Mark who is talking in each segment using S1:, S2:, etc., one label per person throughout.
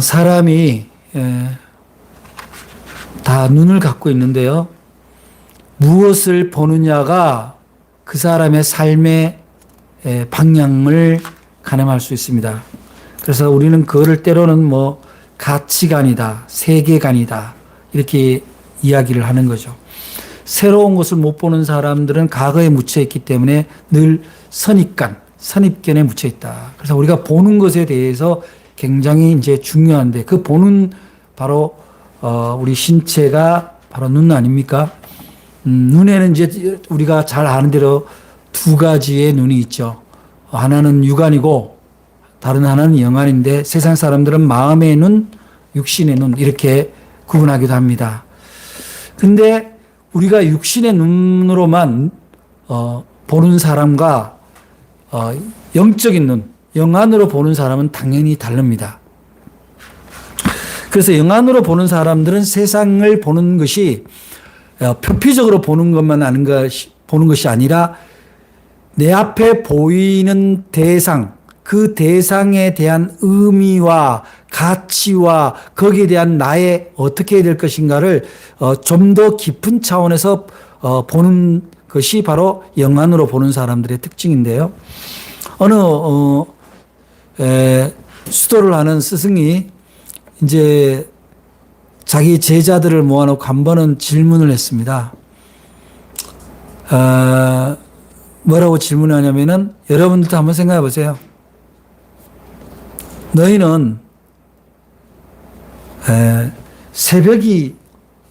S1: 사람이 다 눈을 갖고 있는데요. 무엇을 보느냐가 그 사람의 삶의 방향을 가늠할 수 있습니다. 그래서 우리는 그거를 때로는 뭐 가치관이다, 세계관이다 이렇게 이야기를 하는 거죠. 새로운 것을 못 보는 사람들은 과거에 묻혀 있기 때문에 늘 선입견에 묻혀 있다. 그래서 우리가 보는 것에 대해서 굉장히 이제 중요한데 그 보는 바로 우리 신체가 바로 눈 아닙니까? 눈에는 이제 우리가 잘 아는 대로 두 가지의 눈이 있죠. 하나는 육안이고 다른 하나는 영안인데 세상 사람들은 마음의 눈, 육신의 눈 이렇게 구분하기도 합니다. 근데 우리가 육신의 눈으로만 보는 사람과 영적인 눈, 영안으로 보는 사람은 당연히 다릅니다. 그래서 영안으로 보는 사람들은 세상을 보는 것이 표피적으로 보는 것만 보는 것이 아니라 내 앞에 보이는 대상, 그 대상에 대한 의미와 가치와 거기에 대한 나의 어떻게 해야 될 것인가를 좀 더 깊은 차원에서 보는 것이 바로 영안으로 보는 사람들의 특징인데요. 어느 수도를 하는 스승이 이제 자기 제자들을 모아놓고 한 번은 질문을 했습니다. 뭐라고 질문하냐면은 여러분들도 한번 생각해 보세요. 너희는 새벽이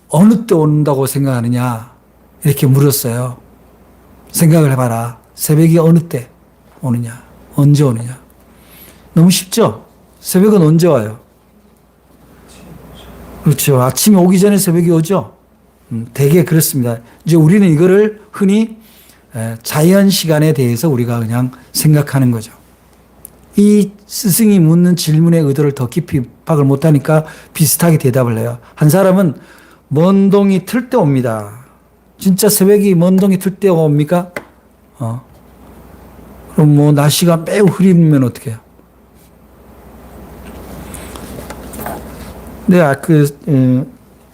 S1: 어느 때 온다고 생각하느냐 이렇게 물었어요. 생각을 해봐라. 새벽이 어느 때 오느냐, 언제 오느냐. 너무 쉽죠? 새벽은 언제 와요? 그렇죠. 아침이 오기 전에 새벽이 오죠. 되게 그렇습니다. 이제 우리는 이거를 흔히 자연 시간에 대해서 우리가 그냥 생각하는 거죠. 이 스승이 묻는 질문의 의도를 더 깊이 파악을 못하니까 비슷하게 대답을 해요. 한 사람은 먼 동이 틀 때 옵니다. 진짜 새벽이 먼 동이 틀 때 옵니까? 그럼 뭐 날씨가 매우 흐리면 어떻게 해요? 네,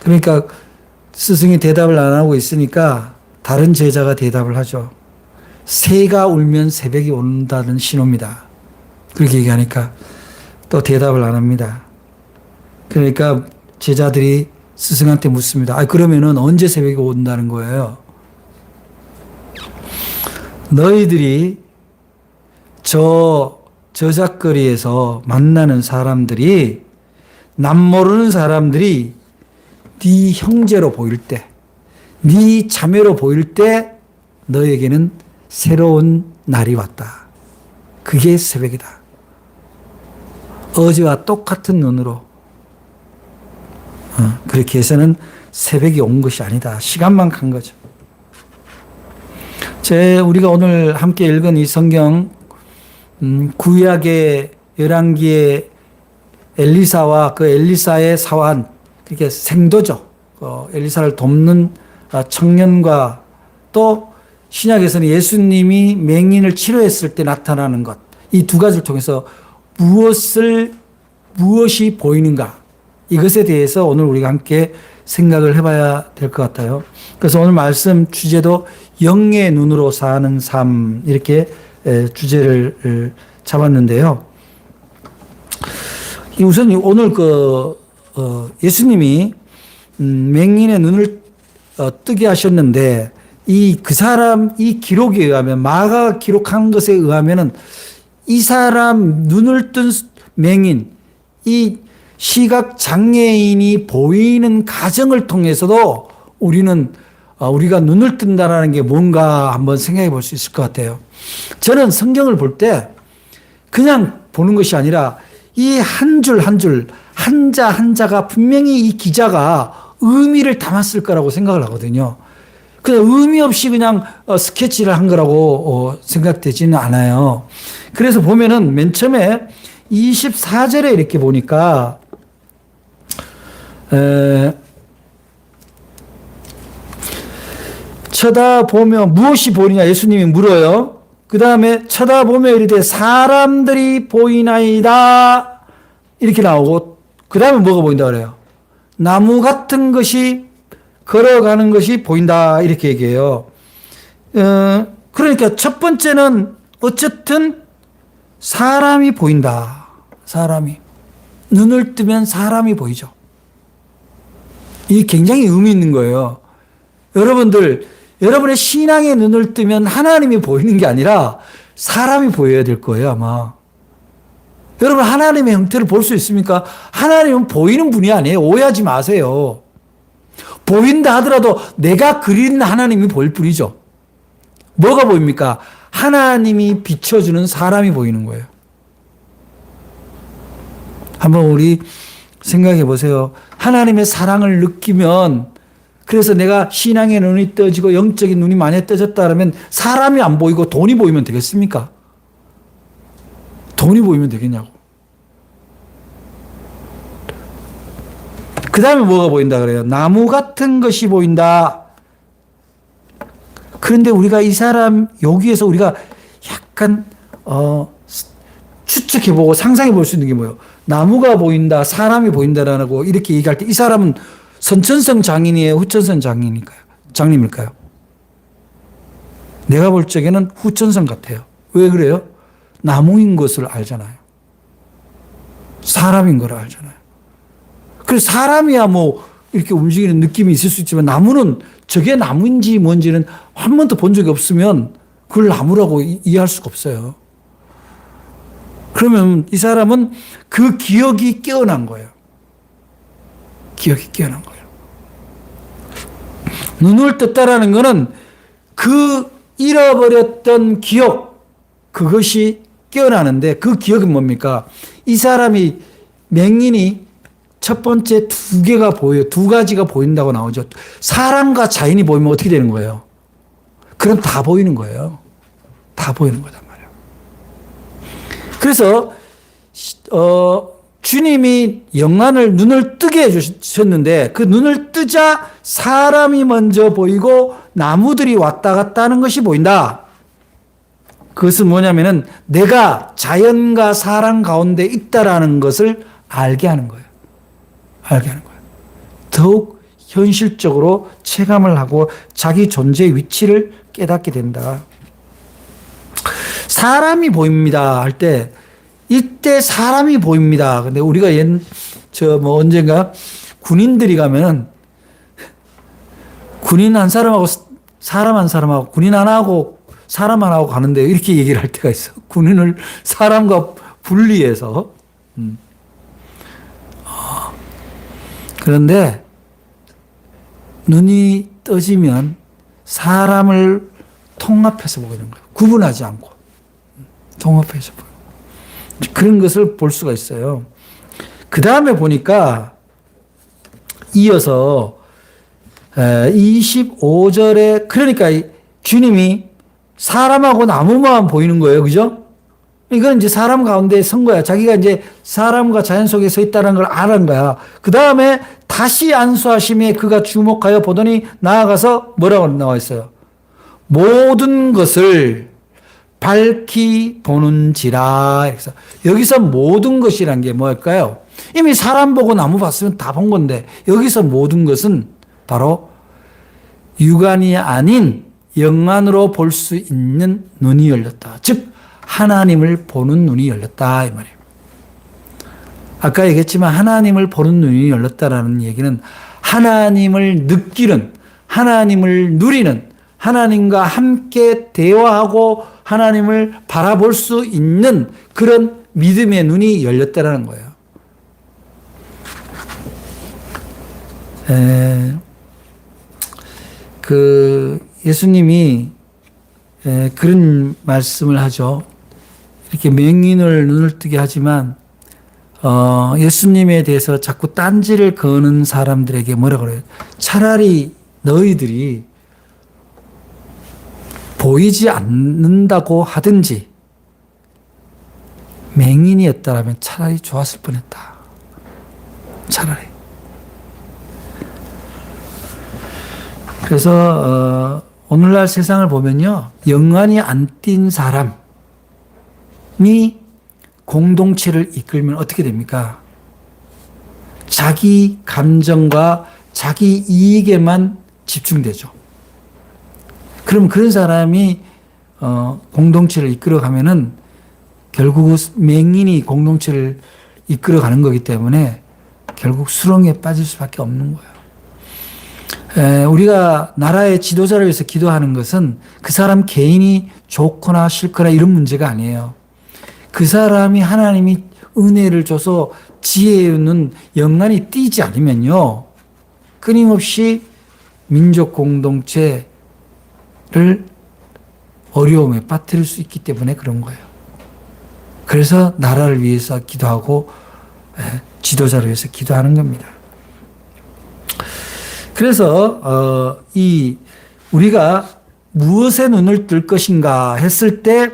S1: 그러니까 스승이 대답을 안 하고 있으니까 다른 제자가 대답을 하죠. 새가 울면 새벽이 온다는 신호입니다. 그렇게 얘기하니까 또 대답을 안 합니다. 그러니까 제자들이 스승한테 묻습니다. 그러면은 언제 새벽이 온다는 거예요? 너희들이 저 저작거리에서 만나는 사람들이 남 모르는 사람들이 네 형제로 보일 때, 네 자매로 보일 때 너에게는 새로운 날이 왔다. 그게 새벽이다. 어제와 똑같은 눈으로 그렇게 해서는 새벽이 온 것이 아니다. 시간만 간 거죠. 우리가 오늘 함께 읽은 이 성경 구약의 열왕기의 엘리사와 그 엘리사의 사환, 그렇게 생도죠. 엘리사를 돕는 청년과 또 신약에서는 예수님이 맹인을 치료했을 때 나타나는 것, 이 두 가지를 통해서 무엇이 보이는가, 이것에 대해서 오늘 우리가 함께 생각을 해봐야 될 것 같아요. 그래서 오늘 말씀 주제도 영의 눈으로 사는 삶, 이렇게 주제를 잡았는데요. 우선 오늘 예수님이 맹인의 눈을 뜨게 하셨는데 이 기록에 의하면, 마가가 기록한 것에 의하면은 이 사람 눈을 뜬 맹인, 이 시각 장애인이 보이는 가정을 통해서도 우리가 눈을 뜬다라는 게 뭔가 한번 생각해 볼 수 있을 것 같아요. 저는 성경을 볼 때 그냥 보는 것이 아니라 이 한 줄 한 줄, 한자 한자가 분명히 이 기자가 의미를 담았을 거라고 생각을 하거든요. 그냥 의미 없이 그냥 스케치를 한 거라고 생각되지는 않아요. 그래서 보면은 맨 처음에 24절에 이렇게 보니까 쳐다보며 무엇이 보이냐 예수님이 물어요. 그 다음에 쳐다보며 이르되 사람들이 보이나이다. 이렇게 나오고, 그 다음에 뭐가 보인다 그래요? 나무 같은 것이 걸어가는 것이 보인다. 이렇게 얘기해요. 그러니까 첫 번째는 어쨌든 사람이 보인다. 사람이. 눈을 뜨면 사람이 보이죠. 이게 굉장히 의미 있는 거예요. 여러분들, 여러분의 신앙의 눈을 뜨면 하나님이 보이는 게 아니라 사람이 보여야 될 거예요, 아마. 여러분, 하나님의 형태를 볼 수 있습니까? 하나님은 보이는 분이 아니에요. 오해하지 마세요. 보인다 하더라도 내가 그린 하나님이 보일 뿐이죠. 뭐가 보입니까? 하나님이 비춰주는 사람이 보이는 거예요. 한번 우리 생각해 보세요. 하나님의 사랑을 느끼면, 그래서 내가 신앙의 눈이 떠지고 영적인 눈이 많이 떠졌다 그러면 사람이 안 보이고 돈이 보이면 되겠습니까? 돈이 보이면 되겠냐고. 그 다음에 뭐가 보인다 그래요? 나무 같은 것이 보인다. 그런데 우리가 이 사람, 여기에서 우리가 약간, 추측해보고 상상해볼 수 있는 게 뭐예요? 나무가 보인다, 사람이 보인다라고 이렇게 얘기할 때 이 사람은 선천성 장인이에요? 후천성 장님일까요? 내가 볼 적에는 후천성 같아요. 왜 그래요? 나무인 것을 알잖아요. 사람인 걸 알잖아요. 그래서 사람이야 뭐 이렇게 움직이는 느낌이 있을 수 있지만 나무는 저게 나무인지 뭔지는 한 번도 본 적이 없으면 그걸 나무라고 이해할 수가 없어요. 그러면 이 사람은 그 기억이 깨어난 거예요. 기억이 깨어난 거예요. 눈을 떴다라는 것은 그 잃어버렸던 기억, 그것이 깨어나는데 그 기억은 뭡니까? 이 사람이 맹인이 첫 번째 두 개가 보여요. 두 가지가 보인다고 나오죠. 사람과 자연이 보이면 어떻게 되는 거예요? 그럼 다 보이는 거예요. 다 보이는 거단 말이에요. 그래서 주님이 영안을 눈을 뜨게 해주셨는데 그 눈을 뜨자 사람이 먼저 보이고 나무들이 왔다 갔다 하는 것이 보인다. 그것은 뭐냐면은 내가 자연과 사람 가운데 있다라는 것을 알게 하는 거예요. 알게 하는 거예요. 더욱 현실적으로 체감을 하고 자기 존재의 위치를 깨닫게 된다. 사람이 보입니다 할 때 이때 사람이 보입니다. 근데 우리가 언젠가 군인들이 가면은 군인 한 사람하고 사람 한 사람하고 군인 하나하고 사람 하나하고 가는데 이렇게 얘기를 할 때가 있어. 군인을 사람과 분리해서. 그런데 눈이 떠지면 사람을 통합해서 보이는 거예요. 구분하지 않고. 통합해서 보여요. 그런 것을 볼 수가 있어요. 그 다음에 보니까 이어서 25절에 그러니까 주님이 사람하고 나무만 보이는 거예요. 그죠? 이건 이제 사람 가운데 선 거야. 자기가 이제 사람과 자연 속에 서 있다는 걸 아는 거야. 그 다음에 다시 안수하심에 그가 주목하여 보더니 나아가서 뭐라고 나와 있어요? 모든 것을 밝히 보는지라. 그래서 여기서 모든 것이란 게 뭘까요? 이미 사람 보고 나무 봤으면 다 본 건데 여기서 모든 것은 바로 육안이 아닌 영안으로 볼 수 있는 눈이 열렸다. 즉 하나님을 보는 눈이 열렸다 이 말이에요. 아까 얘기했지만 하나님을 보는 눈이 열렸다라는 얘기는 하나님을 느끼는, 하나님을 누리는, 하나님과 함께 대화하고 하나님을 바라볼 수 있는 그런 믿음의 눈이 열렸다라는 거예요. 예수님이 그런 말씀을 하죠. 이렇게 맹인을 눈을 뜨게 하지만 예수님에 대해서 자꾸 딴지를 거는 사람들에게 뭐라 그래요? 차라리 너희들이 보이지 않는다고 하든지 맹인이었다라면 차라리 좋았을 뻔했다. 차라리. 그래서 오늘날 세상을 보면요. 영안이 안 띈 사람이 공동체를 이끌면 어떻게 됩니까? 자기 감정과 자기 이익에만 집중되죠. 그럼 그런 사람이 공동체를 이끌어가면은 결국 맹인이 공동체를 이끌어가는 거기 때문에 결국 수렁에 빠질 수밖에 없는 거예요. 우리가 나라의 지도자를 위해서 기도하는 것은 그 사람 개인이 좋거나 싫거나 이런 문제가 아니에요. 그 사람이 하나님이 은혜를 줘서 지혜는 영안이 띄지 않으면요. 끊임없이 민족 공동체를 어려움에 빠뜨릴 수 있기 때문에 그런 거예요. 그래서 나라를 위해서 기도하고 지도자를 위해서 기도하는 겁니다. 그래서 우리가 무엇에 눈을 뜰 것인가 했을 때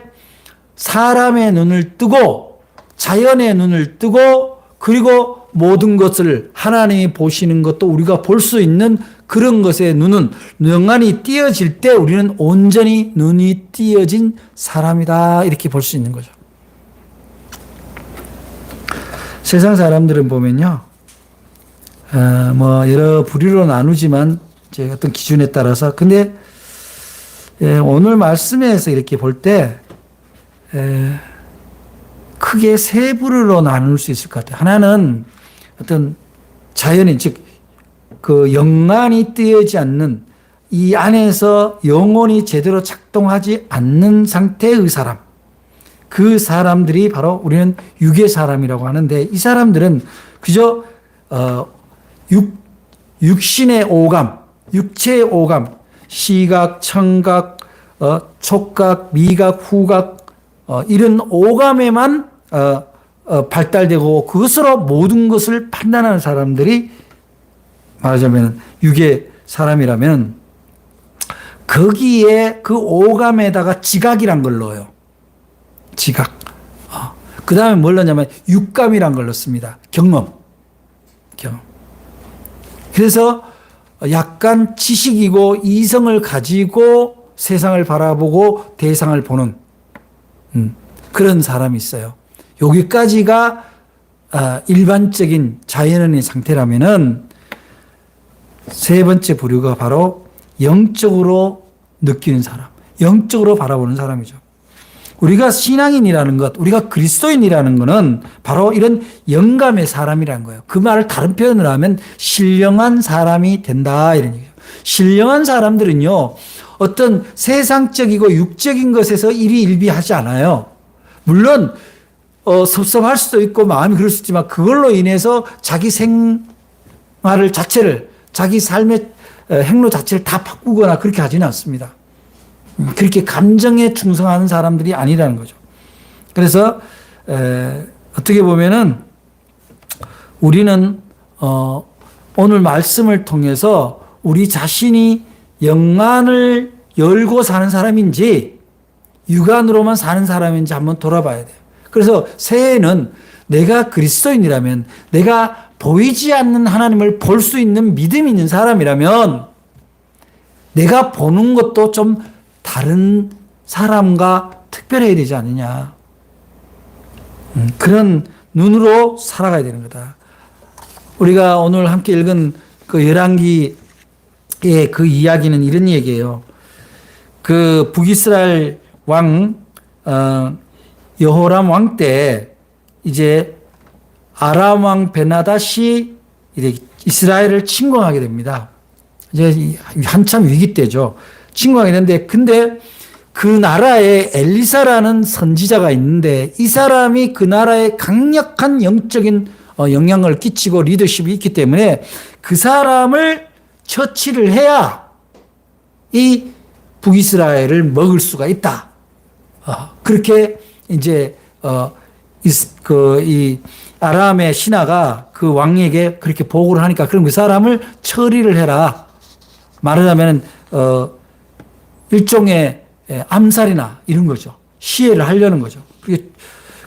S1: 사람의 눈을 뜨고 자연의 눈을 뜨고 그리고 모든 것을 하나님이 보시는 것도 우리가 볼 수 있는 그런 것에 눈은 영안이 띄어질 때 우리는 온전히 눈이 띄어진 사람이다 이렇게 볼 수 있는 거죠. 세상 사람들은 보면요, 여러 부류로 나누지만 제 어떤 기준에 따라서 근데 오늘 말씀에서 이렇게 볼 때 크게 세 부류로 나눌 수 있을 것 같아요. 하나는 어떤 자연인 즉 그 영안이 띄어지 않는 이 안에서 영혼이 제대로 작동하지 않는 상태의 사람. 그 사람들이 바로 우리는 육의 사람이라고 하는데 이 사람들은 그저 육신의 오감, 육체의 오감, 시각, 청각, 촉각, 미각, 후각 이런 오감에만 발달되고 그것으로 모든 것을 판단하는 사람들이 말하자면 육의 사람이라면 거기에 그 오감에다가 지각이란 걸 넣어요. 지각. 그 다음에 뭘 넣냐면 육감이란 걸 넣습니다. 경험. 그래서 약간 지식이고 이성을 가지고 세상을 바라보고 대상을 보는 그런 사람이 있어요. 여기까지가 일반적인 자연인의 상태라면은 세 번째 부류가 바로 영적으로 느끼는 사람, 영적으로 바라보는 사람이죠. 우리가 신앙인이라는 것, 우리가 그리스도인이라는 것은 바로 이런 영감의 사람이라는 거예요. 그 말을 다른 표현을 하면 신령한 사람이 된다 이런 얘기예요. 신령한 사람들은요, 어떤 세상적이고 육적인 것에서 일희일비하지 않아요. 물론 섭섭할 수도 있고 마음이 그럴 수 있지만 그걸로 인해서 자기 생활을 자체를 자기 삶의 행로 자체를 다 바꾸거나 그렇게 하지는 않습니다. 그렇게 감정에 충성하는 사람들이 아니라는 거죠. 그래서 어떻게 보면은 우리는 오늘 말씀을 통해서 우리 자신이 영안을 열고 사는 사람인지 육안으로만 사는 사람인지 한번 돌아봐야 돼요. 그래서 새해에는 내가 그리스도인이라면 내가 보이지 않는 하나님을 볼 수 있는 믿음이 있는 사람이라면 내가 보는 것도 좀 다른 사람과 특별해야 되지 않느냐. 그런 눈으로 살아가야 되는 거다. 우리가 오늘 함께 읽은 그 열왕기의 그 이야기는 이런 얘기예요. 그 북이스라엘 왕 여호람 왕 때 이제 아람 왕 베나닷이 이스라엘을 침공하게 됩니다. 이제 한참 위기 때죠. 침공하게 되는데 근데 그 나라에 엘리사라는 선지자가 있는데 이 사람이 그 나라에 강력한 영적인 영향을 끼치고 리더십이 있기 때문에 그 사람을 처치를 해야 이 북이스라엘을 먹을 수가 있다. 그렇게 이제 이 아람의 신하가 그 왕에게 그렇게 보고를 하니까 그럼 그 사람을 처리를 해라. 말하자면 일종의 암살이나 이런 거죠. 시해를 하려는 거죠.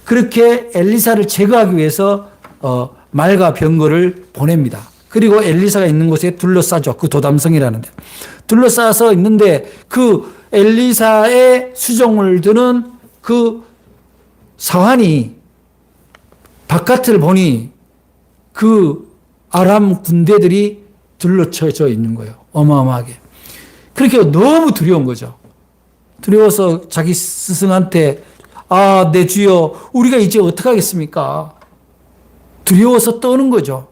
S1: 그렇게 엘리사를 제거하기 위해서 말과 병거를 보냅니다. 그리고 엘리사가 있는 곳에 둘러싸죠. 그 도담성이라는데. 둘러싸서 있는데 그 엘리사의 수종을 드는 그 사환이 바깥을 보니 그 아람 군대들이 둘러쳐져 있는 거예요. 어마어마하게. 그렇게 너무 두려운 거죠. 두려워서 자기 스승한테 내 주여 우리가 이제 어떻게 하겠습니까? 두려워서 떠는 거죠.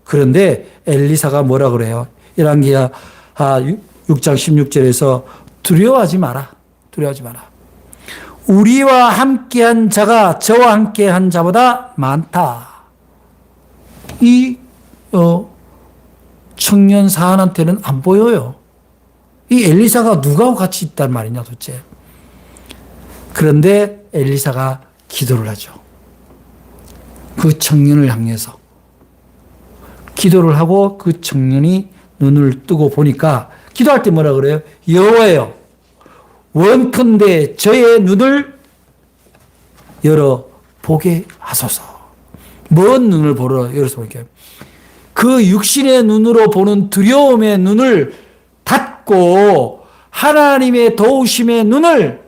S1: 그런데 엘리사가 뭐라 그래요? 열왕기하 6장 16절에서 두려워하지 마라. 두려워하지 마라. 우리와 함께한 자가 저와 함께한 자보다 많다. 이 청년 사안한테는 안 보여요. 이 엘리사가 누구하고 같이 있단 말이냐 도대체. 그런데 엘리사가 기도를 하죠. 그 청년을 향해서 기도를 하고 그 청년이 눈을 뜨고 보니까 기도할 때 뭐라 그래요? 여호와여 원컨대 저의 눈을 열어 보게 하소서. 먼 눈을 열어서 보게. 그 육신의 눈으로 보는 두려움의 눈을 닫고 하나님의 도우심의 눈을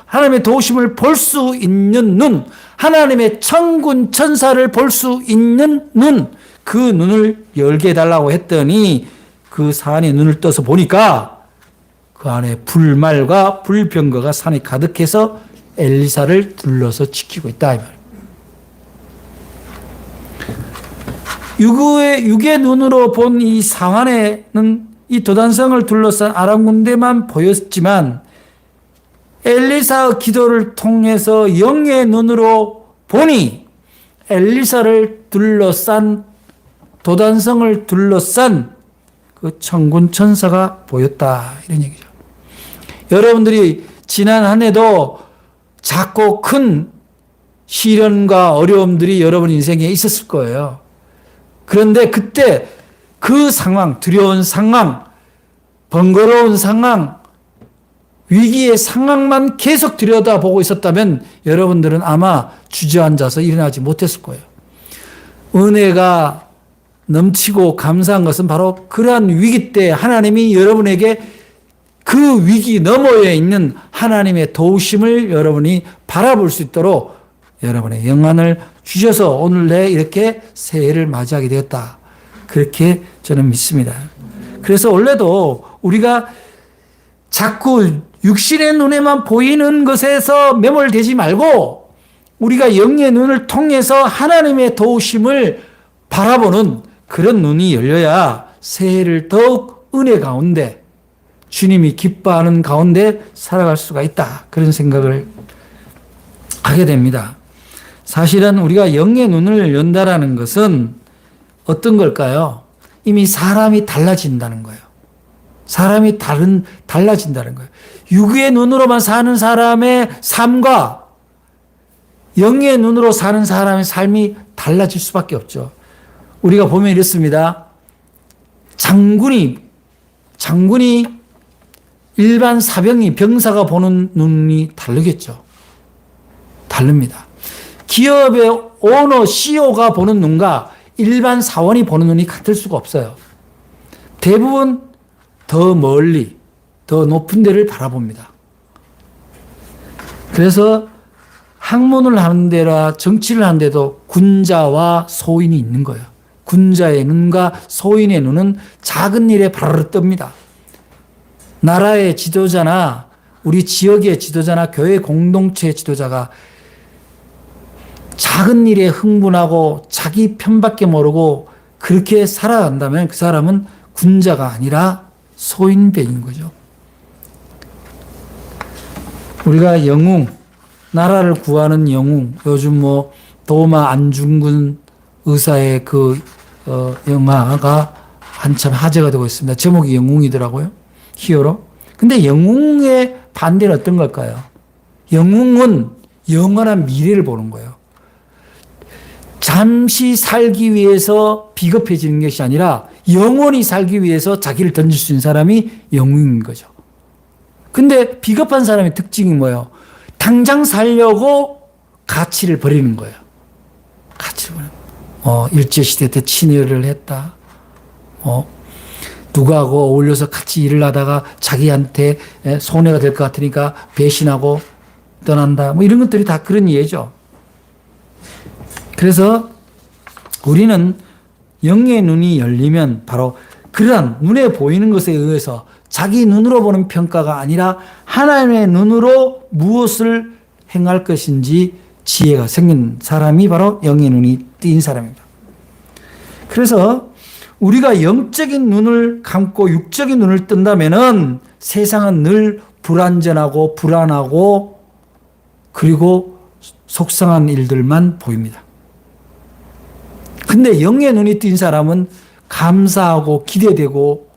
S1: 하나님의 도우심을 볼 수 있는 눈, 하나님의 천군 천사를 볼 수 있는 눈, 그 눈을 열게 해달라고 했더니 그 사안의 눈을 떠서 보니까 그 안에 불말과 불병거가 산에 가득해서 엘리사를 둘러서 지키고 있다. 이 말이에요. 육의 눈으로 본 이 상안에는 이 도단성을 둘러싼 아람 군대만 보였지만 엘리사의 기도를 통해서 영의 눈으로 보니 엘리사를 둘러싼 도단성을 둘러싼 그 천군 천사가 보였다. 이런 얘기죠. 여러분들이 지난 한 해도 작고 큰 시련과 어려움들이 여러분 인생에 있었을 거예요. 그런데 그때 그 상황, 두려운 상황, 번거로운 상황, 위기의 상황만 계속 들여다보고 있었다면 여러분들은 아마 주저앉아서 일어나지 못했을 거예요. 은혜가 넘치고 감사한 것은 바로 그러한 위기 때 하나님이 여러분에게 그 위기 너머에 있는 하나님의 도우심을 여러분이 바라볼 수 있도록 여러분의 영안을 주셔서 오늘 내 이렇게 새해를 맞이하게 되었다. 그렇게 저는 믿습니다. 그래서 원래도 우리가 자꾸 육신의 눈에만 보이는 것에서 매몰되지 말고 우리가 영의 눈을 통해서 하나님의 도우심을 바라보는 그런 눈이 열려야 새해를 더욱 은혜 가운데 주님이 기뻐하는 가운데 살아갈 수가 있다. 그런 생각을 하게 됩니다. 사실은 우리가 영의 눈을 연다라는 것은 어떤 걸까요? 이미 사람이 달라진다는 거예요. 사람이 달라진다는 거예요. 육의 눈으로만 사는 사람의 삶과 영의 눈으로 사는 사람의 삶이 달라질 수밖에 없죠. 우리가 보면 이렇습니다. 장군이 일반 사병이 병사가 보는 눈이 다르겠죠. 다릅니다. 기업의 오너, CEO가 보는 눈과 일반 사원이 보는 눈이 같을 수가 없어요. 대부분 더 멀리, 더 높은 데를 바라봅니다. 그래서 학문을 하는 데라 정치를 하는 데도 군자와 소인이 있는 거예요. 군자의 눈과 소인의 눈은 작은 일에 바르르 뜹니다. 나라의 지도자나 우리 지역의 지도자나 교회 공동체의 지도자가 작은 일에 흥분하고 자기 편밖에 모르고 그렇게 살아간다면 그 사람은 군자가 아니라 소인배인 거죠. 우리가 영웅, 나라를 구하는 영웅, 요즘 도마 안중근 의사의 영화가 한참 화제가 되고 있습니다. 제목이 영웅이더라고요. 히어로. 근데 영웅의 반대는 어떤 걸까요? 영웅은 영원한 미래를 보는 거예요. 잠시 살기 위해서 비겁해지는 것이 아니라 영원히 살기 위해서 자기를 던질 수 있는 사람이 영웅인 거죠. 근데 비겁한 사람의 특징이 뭐예요? 당장 살려고 가치를 버리는 거예요. 가치를 버리는 거예요. 일제시대 때 친일을 했다. 누구하고 어울려서 같이 일을 하다가 자기한테 손해가 될 것 같으니까 배신하고 떠난다. 뭐 이런 것들이 다 그런 예죠. 그래서 우리는 영의 눈이 열리면 바로 그러한 눈에 보이는 것에 의해서 자기 눈으로 보는 평가가 아니라 하나님의 눈으로 무엇을 행할 것인지 지혜가 생긴 사람이 바로 영의 눈이 띈 사람입니다. 그래서 우리가 영적인 눈을 감고 육적인 눈을 뜬다면은 세상은 늘 불안전하고 불안하고 그리고 속상한 일들만 보입니다. 근데 영의 눈이 띈 사람은 감사하고 기대되고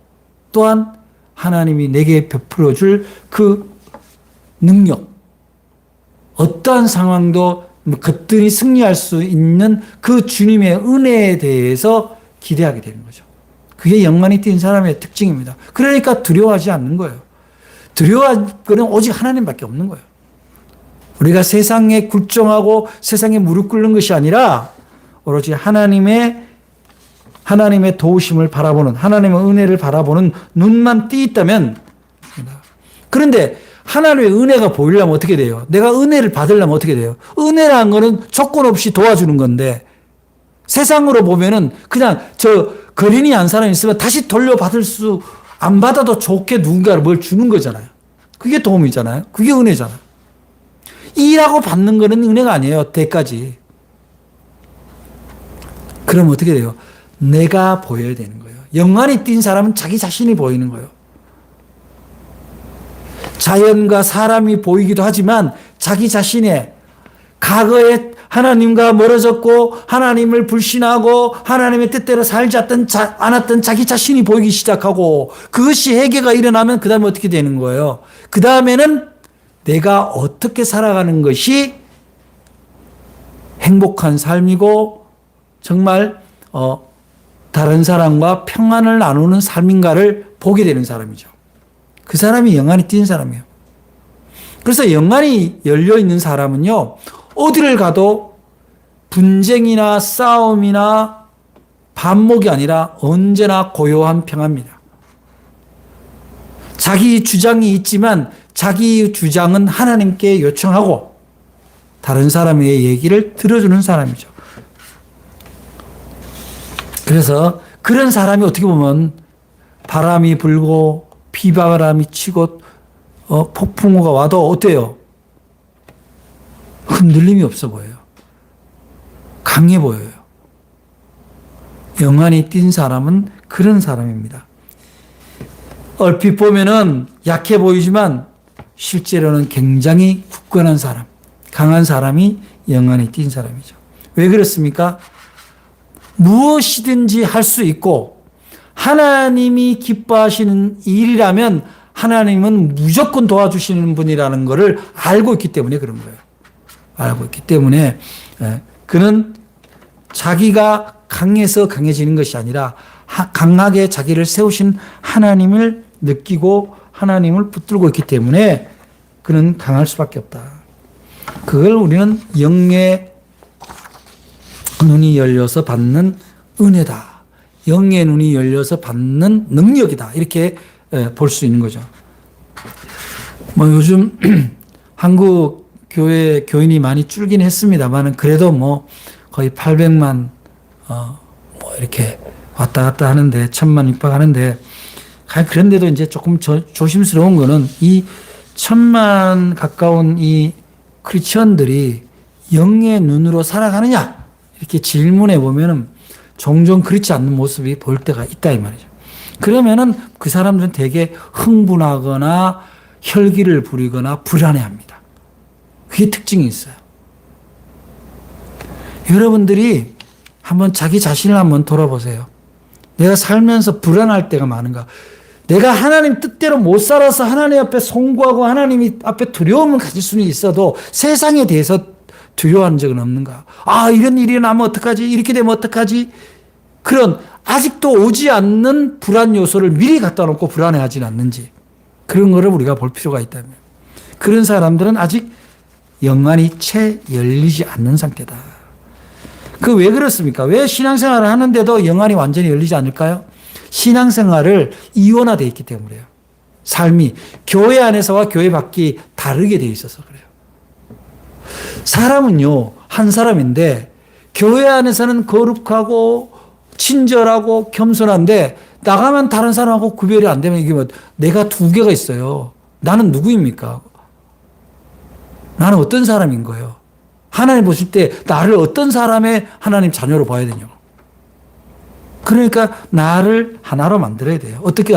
S1: 또한 하나님이 내게 베풀어 줄 그 능력, 어떠한 상황도 그들이 승리할 수 있는 그 주님의 은혜에 대해서 기대하게 되는 거죠. 그게 영만이 띈 사람의 특징입니다. 그러니까 두려워하지 않는 거예요. 두려워할 거는 오직 하나님밖에 없는 거예요. 우리가 세상에 굴종하고 세상에 무릎 꿇는 것이 아니라 오로지 하나님의 도우심을 바라보는, 하나님의 은혜를 바라보는 눈만 띄 있다면, 그런데 하나님의 은혜가 보이려면 어떻게 돼요? 내가 은혜를 받으려면 어떻게 돼요? 은혜라는 거는 조건 없이 도와주는 건데, 세상으로 보면은 그냥 거린이 한 사람 있으면 다시 돌려받을 안 받아도 좋게 누군가를 뭘 주는 거잖아요. 그게 도움이잖아요. 그게 은혜잖아요. 일하고 받는 거는 은혜가 아니에요. 때까지. 그럼 어떻게 돼요? 내가 보여야 되는 거예요. 영안이 띈 사람은 자기 자신이 보이는 거예요. 자연과 사람이 보이기도 하지만 자기 자신의 과거에 하나님과 멀어졌고 하나님을 불신하고 하나님의 뜻대로 살지 않았던 자기 자신이 보이기 시작하고 그것이 회개가 일어나면 그 다음에 어떻게 되는 거예요? 그 다음에는 내가 어떻게 살아가는 것이 행복한 삶이고 정말 다른 사람과 평안을 나누는 삶인가를 보게 되는 사람이죠. 그 사람이 영안이 띈 사람이에요. 그래서 영안이 열려 있는 사람은요, 어디를 가도 분쟁이나 싸움이나 반목이 아니라 언제나 고요한 평화입니다. 자기 주장이 있지만 자기 주장은 하나님께 요청하고 다른 사람의 얘기를 들어주는 사람이죠. 그래서 그런 사람이 어떻게 보면 바람이 불고 비바람이 치고 폭풍우가 와도 어때요? 흔들림이 없어 보여요. 강해 보여요. 영안이 띈 사람은 그런 사람입니다. 얼핏 보면은 약해 보이지만 실제로는 굉장히 굳건한 사람, 강한 사람이 영안이 띈 사람이죠. 왜 그렇습니까? 무엇이든지 할 수 있고 하나님이 기뻐하시는 일이라면 하나님은 무조건 도와주시는 분이라는 것을 알고 있기 때문에 그런 거예요. 알고 있기 때문에 그는 자기가 강해서 강해지는 것이 아니라 강하게 자기를 세우신 하나님을 느끼고 하나님을 붙들고 있기 때문에 그는 강할 수밖에 없다. 그걸 우리는 영의 눈이 열려서 받는 은혜다. 영의 눈이 열려서 받는 능력이다. 이렇게 볼 수 있는 거죠. 뭐 요즘 한국 교회 교인이 많이 줄긴 했습니다만 그래도 뭐 거의 800만 뭐 이렇게 왔다 갔다 하는데 1000만 육박하는데 그런데도 이제 조금 조심스러운 거는 이 1000만 가까운 이 크리스천들이 영의 눈으로 살아가느냐 이렇게 질문해 보면은 종종 그렇지 않는 모습이 보일 때가 있다 이 말이죠. 그러면은 그 사람들은 되게 흥분하거나 혈기를 부리거나 불안해합니다. 그게 특징이 있어요. 여러분들이 한번 자기 자신을 한번 돌아보세요. 내가 살면서 불안할 때가 많은가? 내가 하나님 뜻대로 못 살아서 하나님 앞에 송구하고 하나님 앞에 두려움을 가질 수는 있어도 세상에 대해서 두려워한 적은 없는가? 아, 이런 일이 나면 어떡하지? 이렇게 되면 어떡하지? 그런 아직도 오지 않는 불안 요소를 미리 갖다 놓고 불안해하지는 않는지 그런 거를 우리가 볼 필요가 있다면 그런 사람들은 아직 영안이 채 열리지 않는 상태다. 그 왜 그렇습니까? 왜 신앙생활을 하는데도 영안이 완전히 열리지 않을까요? 신앙생활을 이원화되어 있기 때문에 그래요. 삶이 교회 안에서와 교회 밖이 다르게 되어 있어서 그래요. 사람은요, 한 사람인데 교회 안에서는 거룩하고 친절하고 겸손한데 나가면 다른 사람하고 구별이 안 되면 이게 뭐 내가 두 개가 있어요. 나는 누구입니까? 나는 어떤 사람인 거예요? 하나님 보실 때 나를 어떤 사람의 하나님 자녀로 봐야 되냐고. 그러니까 나를 하나로 만들어야 돼요. 어떻게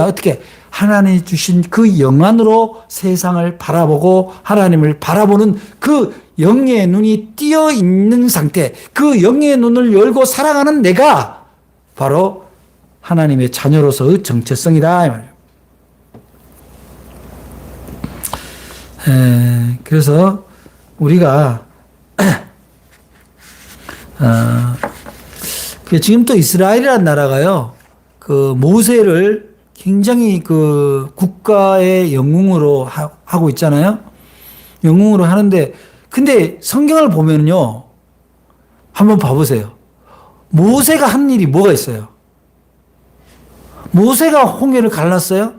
S1: 하나님 주신 그 영안으로 세상을 바라보고 하나님을 바라보는 그 영의 눈이 띄어 있는 상태, 그 영의 눈을 열고 살아가는 내가 바로 하나님의 자녀로서의 정체성이다 이 말이에요. 그래서 우리가 지금 또 이스라엘이라는 나라가요, 그 모세를 굉장히 그 국가의 영웅으로 하고 있잖아요. 영웅으로 하는데, 근데 성경을 보면요, 한번 봐보세요. 모세가 한 일이 뭐가 있어요? 모세가 홍해를 갈랐어요?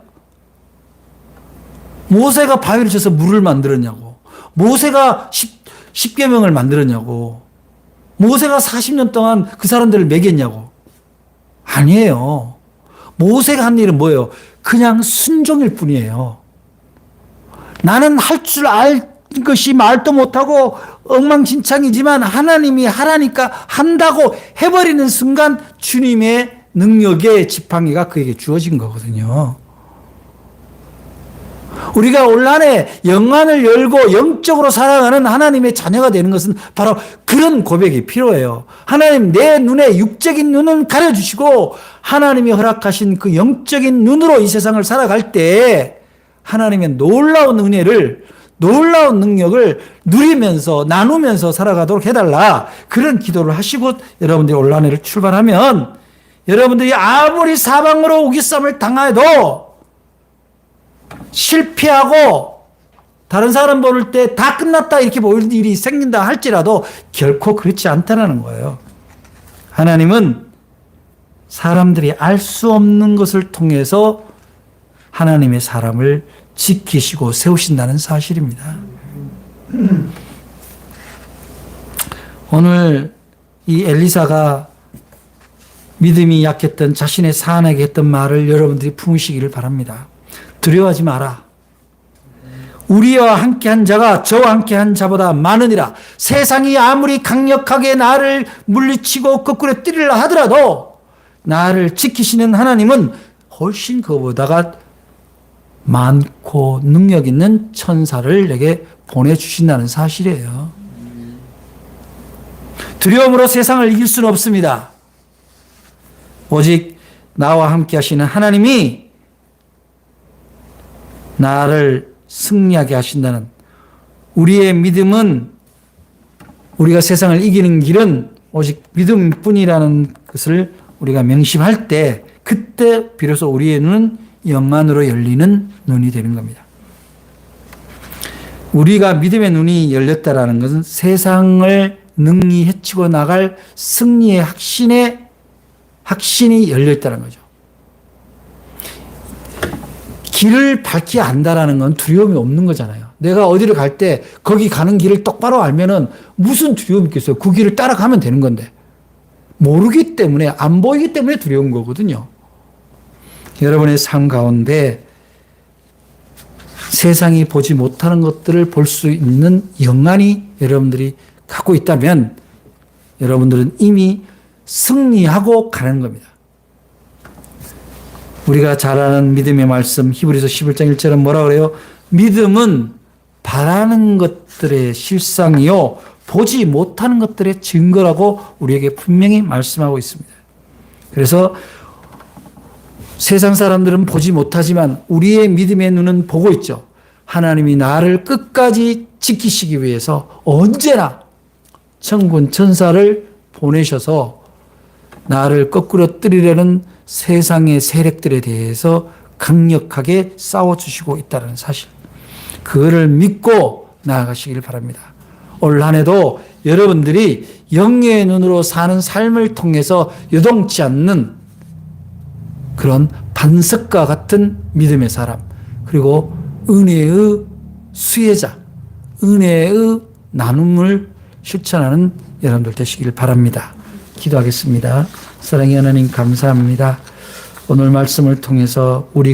S1: 모세가 바위를 쳐서 물을 만들었냐고. 모세가 십계명을 만들었냐고. 모세가 40년 동안 그 사람들을 먹였냐고. 아니에요. 모세가 한 일은 뭐예요? 그냥 순종일 뿐이에요. 나는 할 줄 알 것이 말도 못하고 엉망진창이지만 하나님이 하라니까 한다고 해버리는 순간 주님의 능력의 지팡이가 그에게 주어진 거거든요. 우리가 올 한해 영안을 열고 영적으로 살아가는 하나님의 자녀가 되는 것은 바로 그런 고백이 필요해요. 하나님, 내 눈에 육적인 눈은 가려주시고 하나님이 허락하신 그 영적인 눈으로 이 세상을 살아갈 때 하나님의 놀라운 은혜를, 놀라운 능력을 누리면서 나누면서 살아가도록 해달라. 그런 기도를 하시고 여러분들이 올 한해를 출발하면 여러분들이 아무리 사방으로 우기쌈을 당해도 실패하고 다른 사람 보는 때 다 끝났다 이렇게 보일 일이 생긴다 할지라도 결코 그렇지 않다는 거예요. 하나님은 사람들이 알 수 없는 것을 통해서 하나님의 사람을 지키시고 세우신다는 사실입니다. 오늘 이 엘리사가 믿음이 약했던 자신의 사안에게 했던 말을 여러분들이 품으시기를 바랍니다. 두려워하지 마라. 우리와 함께한 자가 저와 함께한 자보다 많으니라. 세상이 아무리 강력하게 나를 물리치고 거꾸로 뛰리라 하더라도 나를 지키시는 하나님은 훨씬 그보다가 많고 능력 있는 천사를 내게 보내주신다는 사실이에요. 두려움으로 세상을 이길 수는 없습니다. 오직 나와 함께 하시는 하나님이 나를 승리하게 하신다는 우리의 믿음은, 우리가 세상을 이기는 길은 오직 믿음뿐이라는 것을 우리가 명심할 때 그때 비로소 우리의 눈은 영안으로 열리는 눈이 되는 겁니다. 우리가 믿음의 눈이 열렸다라는 것은 세상을 능히 헤치고 나갈 승리의 확신이 열려있다는 거죠. 길을 밝히 안다라는 건 두려움이 없는 거잖아요. 내가 어디를 갈 때 거기 가는 길을 똑바로 알면은 무슨 두려움이 있겠어요? 그 길을 따라가면 되는 건데. 모르기 때문에, 안 보이기 때문에 두려운 거거든요. 여러분의 삶 가운데 세상이 보지 못하는 것들을 볼 수 있는 영안이 여러분들이 갖고 있다면 여러분들은 이미 승리하고 가는 겁니다. 우리가 잘 아는 믿음의 말씀 히브리서 11장 1절은 뭐라 그래요? 믿음은 바라는 것들의 실상이요 보지 못하는 것들의 증거라고 우리에게 분명히 말씀하고 있습니다. 그래서 세상 사람들은 보지 못하지만 우리의 믿음의 눈은 보고 있죠. 하나님이 나를 끝까지 지키시기 위해서 언제나 천군 천사를 보내셔서 나를 거꾸로 뜨리려는 세상의 세력들에 대해서 강력하게 싸워주시고 있다는 사실. 그거를 믿고 나아가시길 바랍니다. 올 한 해도 여러분들이 영의 눈으로 사는 삶을 통해서 요동치 않는 그런 반석과 같은 믿음의 사람, 그리고 은혜의 수혜자, 은혜의 나눔을 실천하는 여러분들 되시길 바랍니다. 기도하겠습니다. 사랑의 하나님 감사합니다. 오늘 말씀을 통해서 우리가